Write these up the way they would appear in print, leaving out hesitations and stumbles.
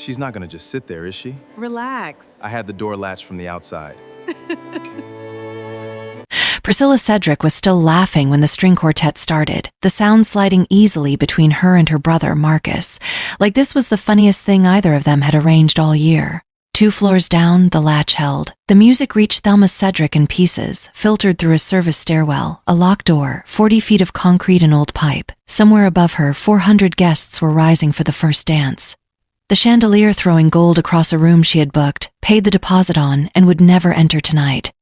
She's not gonna just sit there, is she? Relax. I had the door latched from the outside. Thelma Cedric was still laughing when the string quartet started, the sound sliding easily between her and her brother, Marcus, like this was the funniest thing either of them had arranged all year. 2 floors down, the latch held. The music reached Thelma Cedric in pieces, filtered through a service stairwell, a locked door, 40 feet of concrete and old pipe. Somewhere above her, 400 guests were rising for the first dance. The chandelier throwing gold across a room she had booked, paid the deposit on, and would never enter tonight.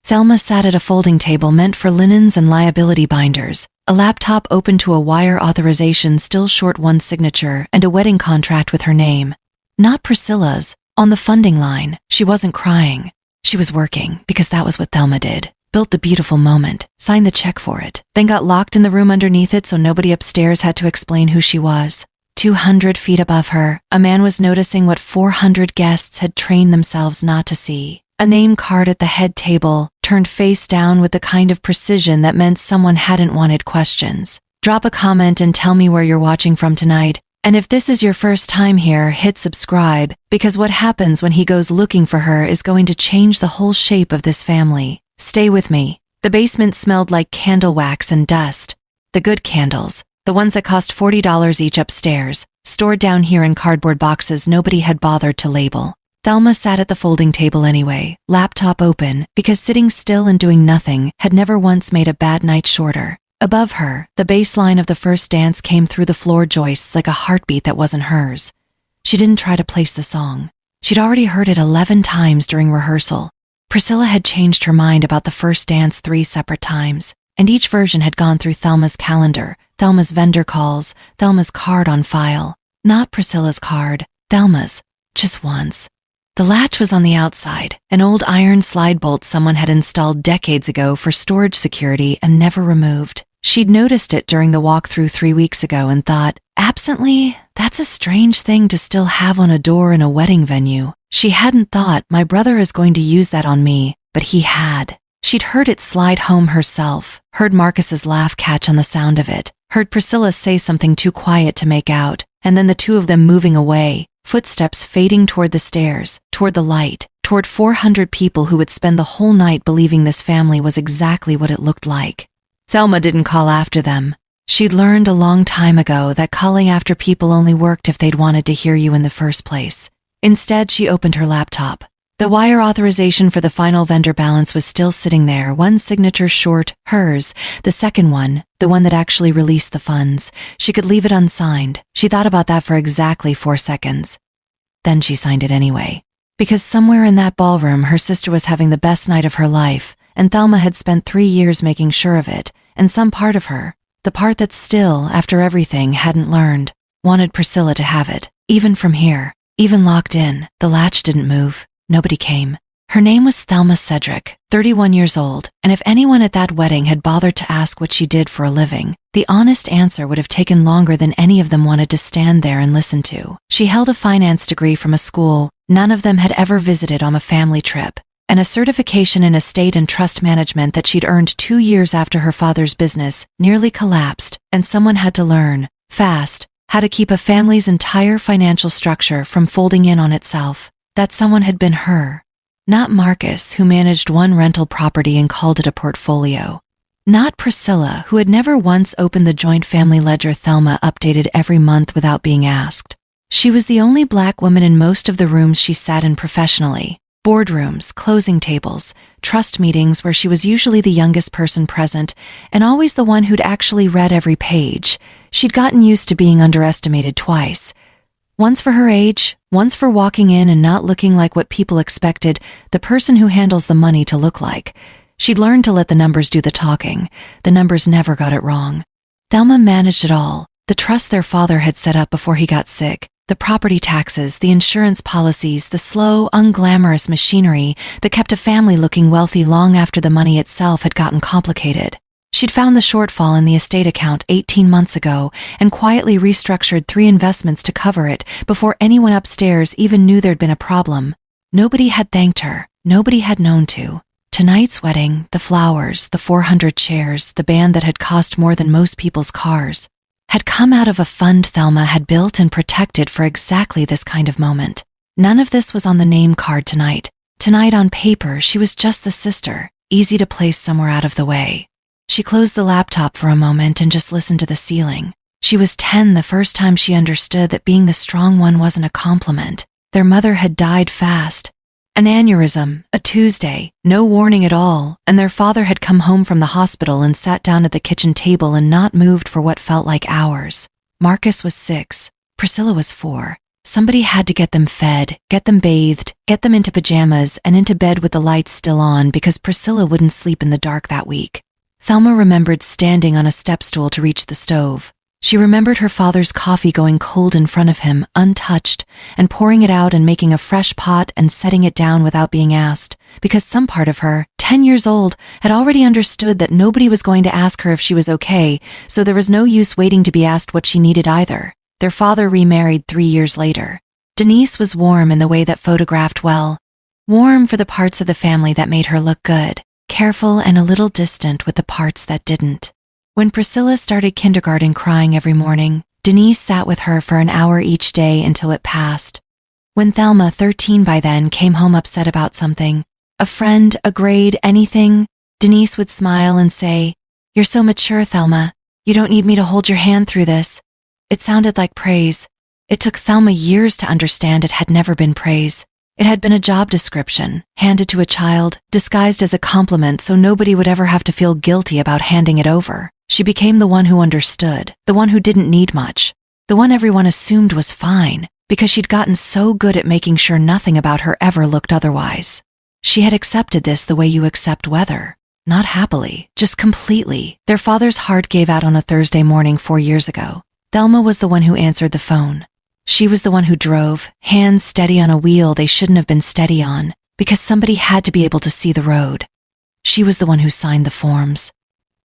Thelma sat at a folding table meant for linens and liability binders, a laptop open to a wire authorization still short one signature, and a wedding contract with her name. Not Priscilla's. On the funding line, she wasn't crying. She was working, because that was what Thelma did. Built the beautiful moment, signed the check for it, then got locked in the room underneath it so nobody upstairs had to explain who she was. 200 feet above her, a man was noticing what 400 guests had trained themselves not to see. A name card at the head table, turned face down with the kind of precision that meant someone hadn't wanted questions. Drop a comment and tell me where you're watching from tonight. And if this is your first time here, hit subscribe, because what happens when he goes looking for her is going to change the whole shape of this family. Stay with me. The basement smelled like candle wax and dust. The good candles, the ones that cost $40 each upstairs, stored down here in cardboard boxes nobody had bothered to label. Thelma sat at the folding table anyway, laptop open, because sitting still and doing nothing had never once made a bad night shorter. Above her, the bass line of the first dance came through the floor joists like a heartbeat that wasn't hers. She didn't try to place the song. She'd already heard it 11 times during rehearsal. Priscilla had changed her mind about the first dance 3 separate times, and each version had gone through Thelma's calendar, Thelma's vendor calls, Thelma's card on file. Not Priscilla's card, Thelma's, just once. The latch was on the outside, an old iron slide bolt someone had installed decades ago for storage security and never removed. She'd noticed it during the walkthrough 3 weeks ago and thought, absently, that's a strange thing to still have on a door in a wedding venue. She hadn't thought, my brother is going to use that on me, but he had. She'd heard it slide home herself, heard Marcus's laugh catch on the sound of it, heard Priscilla say something too quiet to make out, and then the two of them moving away, footsteps fading toward the stairs, toward the light, toward 400 people who would spend the whole night believing this family was exactly what it looked like. Thelma didn't call after them. She'd learned a long time ago that calling after people only worked if they'd wanted to hear you in the first place. Instead, she opened her laptop. The wire authorization for the final vendor balance was still sitting there, one signature short, hers, the second one, the one that actually released the funds. She could leave it unsigned. She thought about that for exactly 4 seconds. Then she signed it anyway. Because somewhere in that ballroom her sister was having the best night of her life, and Thelma had spent 3 years making sure of it, and some part of her, the part that still, after everything, hadn't learned, wanted Priscilla to have it, even from here, even locked in. The latch didn't move. Nobody came. Her name was Thelma Cedric, 31 years old, and if anyone at that wedding had bothered to ask what she did for a living, the honest answer would have taken longer than any of them wanted to stand there and listen to. She held a finance degree from a school none of them had ever visited on a family trip, and a certification in estate and trust management that she'd earned 2 years after her father's business nearly collapsed, and someone had to learn, fast, how to keep a family's entire financial structure from folding in on itself. That someone had been her. Not Marcus, who managed one rental property and called it a portfolio. Not Priscilla, who had never once opened the joint family ledger Thelma updated every month without being asked. She was the only black woman in most of the rooms she sat in professionally. Boardrooms, closing tables, trust meetings where she was usually the youngest person present and always the one who'd actually read every page. She'd gotten used to being underestimated twice. Once for her age, once for walking in and not looking like what people expected the person who handles the money to look like. She'd learned to let the numbers do the talking. The numbers never got it wrong. Thelma managed it all. The trust their father had set up before he got sick, the property taxes, the insurance policies, the slow, unglamorous machinery that kept a family looking wealthy long after the money itself had gotten complicated. She'd found the shortfall in the estate account 18 months ago and quietly restructured 3 investments to cover it before anyone upstairs even knew there'd been a problem. Nobody had thanked her. Nobody had known to. Tonight's wedding, the flowers, the 400 chairs, the band that had cost more than most people's cars. had come out of a fund Thelma had built and protected for exactly this kind of moment. None of this was on the name card tonight. Tonight on paper, she was just the sister, easy to place somewhere out of the way. She closed the laptop for a moment and just listened to the ceiling. She was 10 the first time she understood that being the strong one wasn't a compliment. Their mother had died fast. An aneurysm, a Tuesday, no warning at all, and their father had come home from the hospital and sat down at the kitchen table and not moved for what felt like hours. Marcus was 6. Priscilla was 4. Somebody had to get them fed, get them bathed, get them into pajamas and into bed with the lights still on because Priscilla wouldn't sleep in the dark that week. Thelma remembered standing on a step stool to reach the stove. She remembered her father's coffee going cold in front of him, untouched, and pouring it out and making a fresh pot and setting it down without being asked, because some part of her, 10 years old, had already understood that nobody was going to ask her if she was okay, so there was no use waiting to be asked what she needed either. Their father remarried 3 years later. Denise was warm in the way that photographed well. Warm for the parts of the family that made her look good, careful and a little distant with the parts that didn't. When Priscilla started kindergarten crying every morning, Denise sat with her for an hour each day until it passed. When Thelma, 13 by then, came home upset about something, a friend, a grade, anything, Denise would smile and say, "You're so mature, Thelma. You don't need me to hold your hand through this." It sounded like praise. It took Thelma years to understand it had never been praise. It had been a job description, handed to a child, disguised as a compliment so nobody would ever have to feel guilty about handing it over. She became the one who understood, the one who didn't need much, the one everyone assumed was fine, because she'd gotten so good at making sure nothing about her ever looked otherwise. She had accepted this the way you accept weather. Not happily, just completely. Their father's heart gave out on a Thursday morning 4 years ago. Thelma was the one who answered the phone. She was the one who drove, hands steady on a wheel they shouldn't have been steady on, because somebody had to be able to see the road. She was the one who signed the forms.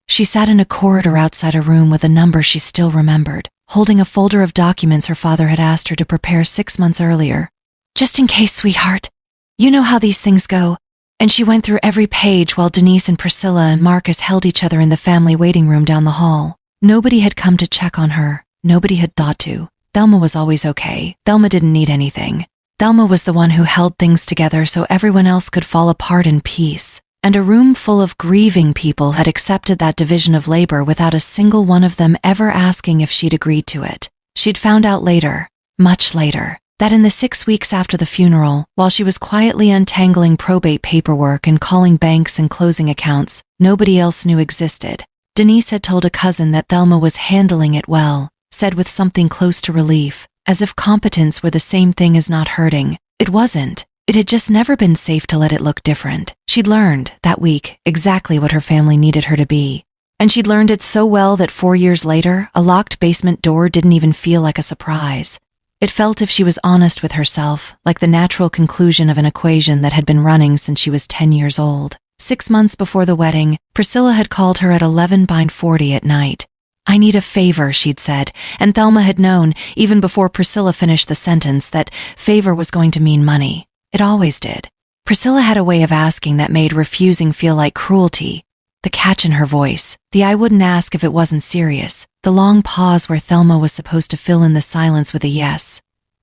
She sat in a corridor outside a room with a number she still remembered, holding a folder of documents her father had asked her to prepare 6 months earlier. "Just in case, sweetheart. You know how these things go." And she went through every page while Denise and Priscilla and Marcus held each other in the family waiting room down the hall. Nobody had come to check on her. Nobody had thought to. Thelma was always okay. Thelma didn't need anything. Thelma was the one who held things together so everyone else could fall apart in peace. And a room full of grieving people had accepted that division of labor without a single one of them ever asking if she'd agreed to it. She'd found out later, much later, that in the 6 weeks after the funeral, while she was quietly untangling probate paperwork and calling banks and closing accounts nobody else knew existed, Denise had told a cousin that Thelma was handling it well, said with something close to relief, as if competence were the same thing as not hurting. It wasn't. It had just never been safe to let it look different. She'd learned, that week, exactly what her family needed her to be. And she'd learned it so well that 4 years later, a locked basement door didn't even feel like a surprise. It felt, if she was honest with herself, like the natural conclusion of an equation that had been running since she was 10 years old. 6 months before the wedding, Priscilla had called her at 11:40 at night. "I need a favor," she'd said, and Thelma had known, even before Priscilla finished the sentence, that favor was going to mean money. It always did. Priscilla had a way of asking that made refusing feel like cruelty. The catch in her voice, the "I wouldn't ask if it wasn't serious," the long pause where Thelma was supposed to fill in the silence with a yes.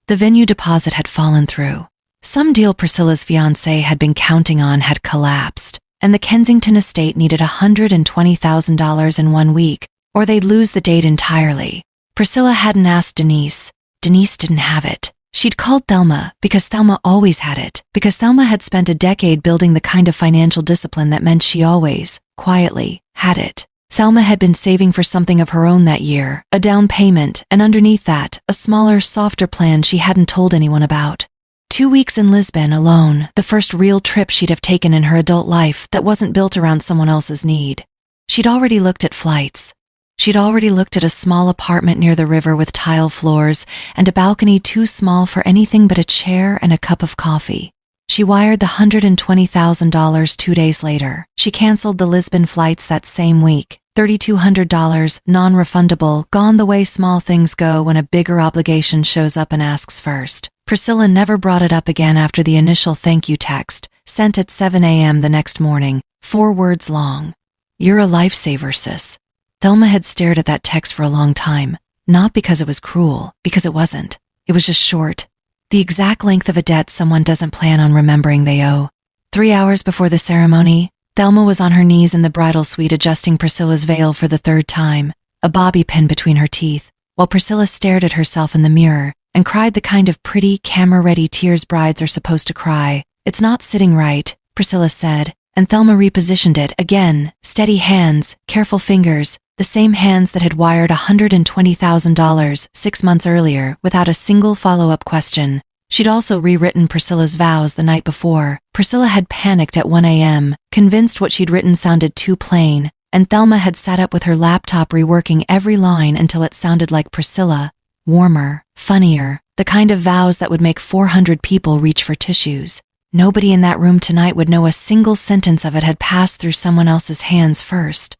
The venue deposit had fallen through. Some deal Priscilla's fiancé had been counting on had collapsed, and the Kensington estate needed $120,000 in 1 week, or they'd lose the date entirely. Priscilla hadn't asked Denise. Denise didn't have it. She'd called Thelma because Thelma always had it, because Thelma had spent a decade building the kind of financial discipline that meant she always, quietly, had it. Thelma had been saving for something of her own that year, a down payment, and underneath that, a smaller, softer plan she hadn't told anyone about. 2 weeks in Lisbon alone, the first real trip she'd have taken in her adult life that wasn't built around someone else's need. She'd already looked at flights. She'd already looked at a small apartment near the river with tile floors and a balcony too small for anything but a chair and a cup of coffee. She wired the $120,000 2 days later. She canceled the Lisbon flights that same week. $3,200, non-refundable, gone the way small things go when a bigger obligation shows up and asks first. Priscilla never brought it up again after the initial thank you text, sent at 7 a.m. the next morning, 4 words long. "You're a lifesaver, sis." Thelma had stared at that text for a long time. Not because it was cruel, because it wasn't. It was just short. The exact length of a debt someone doesn't plan on remembering they owe. 3 hours before the ceremony, Thelma was on her knees in the bridal suite adjusting Priscilla's veil for the 3rd time, a bobby pin between her teeth, while Priscilla stared at herself in the mirror and cried the kind of pretty, camera-ready tears brides are supposed to cry. "It's not sitting right," Priscilla said, and Thelma repositioned it again, steady hands, careful fingers, the same hands that had wired $120,000 6 months earlier without a single follow-up question. She'd also rewritten Priscilla's vows the night before. Priscilla had panicked at 1 a.m., convinced what she'd written sounded too plain, and Thelma had sat up with her laptop reworking every line until it sounded like Priscilla, warmer, funnier, the kind of vows that would make 400 people reach for tissues. Nobody in that room tonight would know a single sentence of it had passed through someone else's hands first.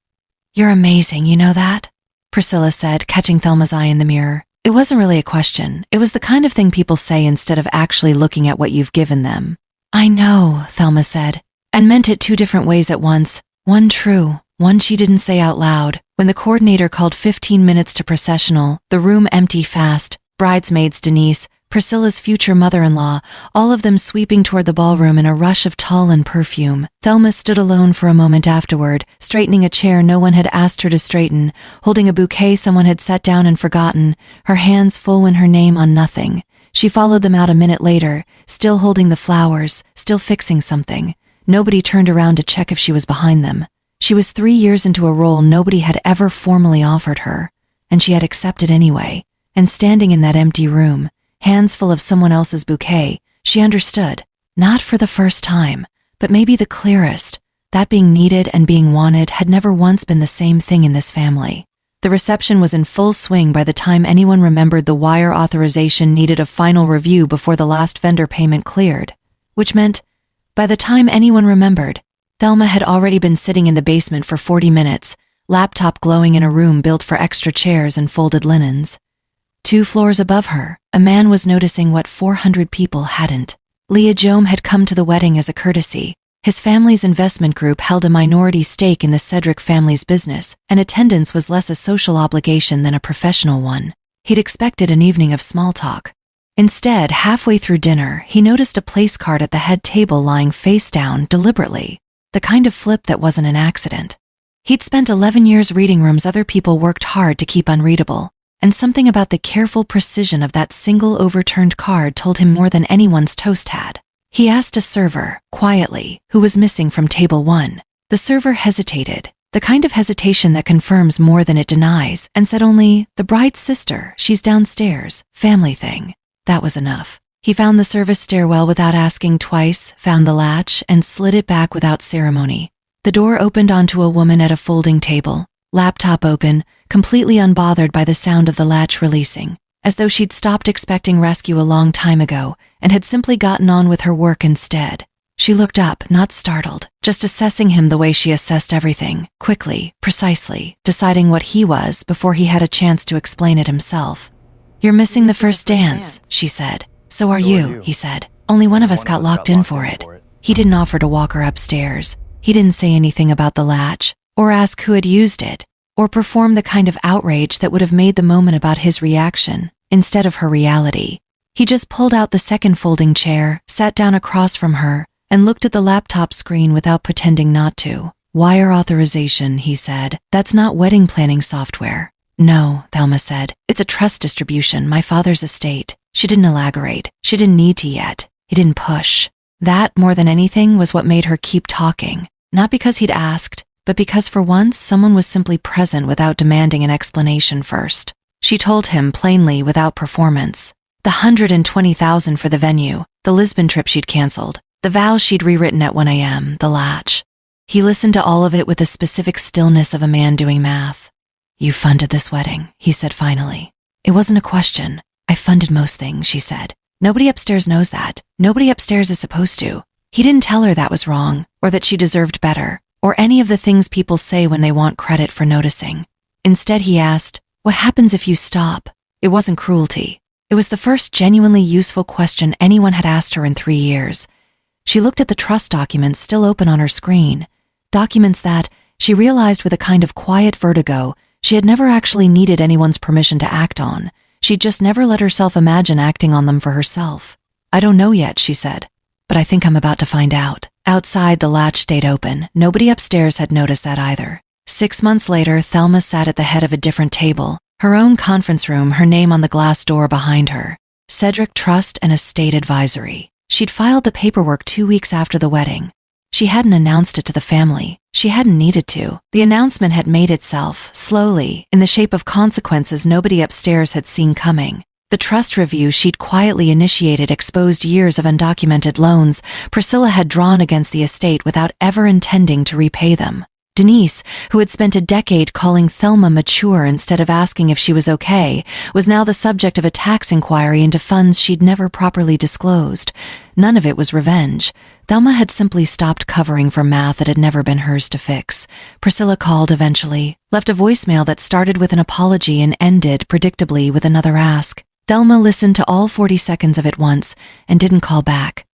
"You're amazing, you know that?" Priscilla said, catching Thelma's eye in the mirror. It wasn't really a question. It was the kind of thing people say instead of actually looking at what you've given them. "I know," Thelma said, and meant it 2 different ways at once. One true, one she didn't say out loud. When the coordinator called 15 minutes to processional, the room empty fast. Bridesmaids Denise, Priscilla's future mother-in-law, all of them sweeping toward the ballroom in a rush of tulle and perfume. Thelma stood alone for a moment afterward, straightening a chair no one had asked her to straighten, holding a bouquet someone had set down and forgotten, her hands full in her name on nothing. She followed them out a minute later, still holding the flowers, still fixing something. Nobody turned around to check if she was behind them. She was 3 years into a role nobody had ever formally offered her, and she had accepted anyway. And standing in that empty room, hands full of someone else's bouquet, she understood, not for the first time, but maybe the clearest, that being needed and being wanted had never once been the same thing in this family. The reception was in full swing by the time anyone remembered the wire authorization needed a final review before the last vendor payment cleared, which meant, by the time anyone remembered, Thelma had already been sitting in the basement for 40 minutes, laptop glowing in a room built for extra chairs and folded linens. 2 floors above her, a man was noticing what 400 people hadn't. Leah Jome had come to the wedding as a courtesy. His family's investment group held a minority stake in the Cedric family's business, and attendance was less a social obligation than a professional one. He'd expected an evening of small talk. Instead, halfway through dinner, he noticed a place card at the head table lying face down deliberately, the kind of flip that wasn't an accident. He'd spent 11 years reading rooms other people worked hard to keep unreadable, and something about the careful precision of that single overturned card told him more than anyone's toast had. He asked a server, quietly, who was missing from table 1. The server hesitated, the kind of hesitation that confirms more than it denies, and said only, "The bride's sister, she's downstairs, family thing." That was enough. He found the service stairwell without asking twice, found the latch, and slid it back without ceremony. The door opened onto a woman at a folding table, laptop open, completely unbothered by the sound of the latch releasing, as though she'd stopped expecting rescue a long time ago and had simply gotten on with her work instead. She looked up, not startled, just assessing him the way she assessed everything, quickly, precisely, deciding what he was before he had a chance to explain it himself. "You're missing the first dance," she said. "So are you," he said. "Only one of us got locked in for it." He didn't offer to walk her upstairs. He didn't say anything about the latch, or ask who had used it, or perform the kind of outrage that would have made the moment about his reaction, instead of her reality. He just pulled out the second folding chair, sat down across from her, and looked at the laptop screen without pretending not to. "Wire authorization," he said. "That's not wedding planning software." "No," Thelma said. "It's a trust distribution, my father's estate." She didn't elaborate. She didn't need to yet. He didn't push. That, more than anything, was what made her keep talking. Not because he'd asked, but because for once someone was simply present without demanding an explanation first. She told him plainly without performance. The $120,000 for the venue, the Lisbon trip she'd canceled, the vows she'd rewritten at 1 a.m., the latch. He listened to all of it with the specific stillness of a man doing math. "You funded this wedding," he said finally. It wasn't a question. "I funded most things," she said. "Nobody upstairs knows that. Nobody upstairs is supposed to." He didn't tell her that was wrong, or that she deserved better, or any of the things people say when they want credit for noticing. Instead, he asked, "What happens if you stop?" It wasn't cruelty. It was the first genuinely useful question anyone had asked her in 3 years. She looked at the trust documents still open on her screen, documents that, she realized with a kind of quiet vertigo, she had never actually needed anyone's permission to act on. She'd just never let herself imagine acting on them for herself. "I don't know yet," she said, "but I think I'm about to find out." Outside, the latch stayed open. Nobody upstairs had noticed that either. 6 months later, Thelma sat at the head of a different table, her own conference room, her name on the glass door behind her. Cedric Trust and Estate Advisory. She'd filed the paperwork 2 weeks after the wedding. She hadn't announced it to the family. She hadn't needed to. The announcement had made itself, slowly, in the shape of consequences nobody upstairs had seen coming. The trust review she'd quietly initiated exposed years of undocumented loans Priscilla had drawn against the estate without ever intending to repay them. Denise, who had spent a decade calling Thelma mature instead of asking if she was okay, was now the subject of a tax inquiry into funds she'd never properly disclosed. None of it was revenge. Thelma had simply stopped covering for math that had never been hers to fix. Priscilla called eventually, left a voicemail that started with an apology and ended, predictably, with another ask. Thelma listened to all 40 seconds of it once and didn't call back.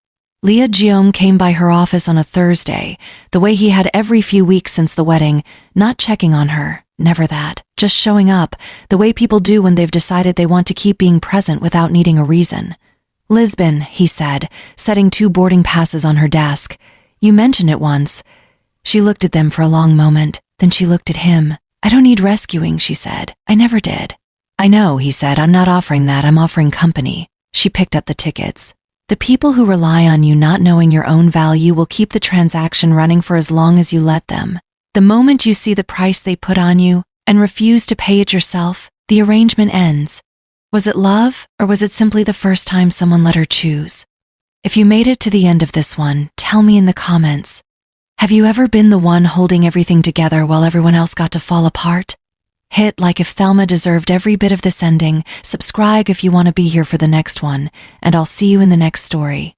Leah Guillaume came by her office on a Thursday, the way he had every few weeks since the wedding, not checking on her, never that, just showing up, the way people do when they've decided they want to keep being present without needing a reason. "Lisbon," he said, setting 2 boarding passes on her desk. "You mentioned it once." She looked at them for a long moment, then she looked at him. "I don't need rescuing," she said. "I never did." "I know," he said. "I'm not offering that, I'm offering company." She picked up the tickets. "The people who rely on you not knowing your own value will keep the transaction running for as long as you let them. The moment you see the price they put on you and refuse to pay it yourself, the arrangement ends." Was it love, or was it simply the first time someone let her choose? If you made it to the end of this one, tell me in the comments. Have you ever been the one holding everything together while everyone else got to fall apart? Hit like if Thelma deserved every bit of this ending, subscribe if you want to be here for the next one, and I'll see you in the next story.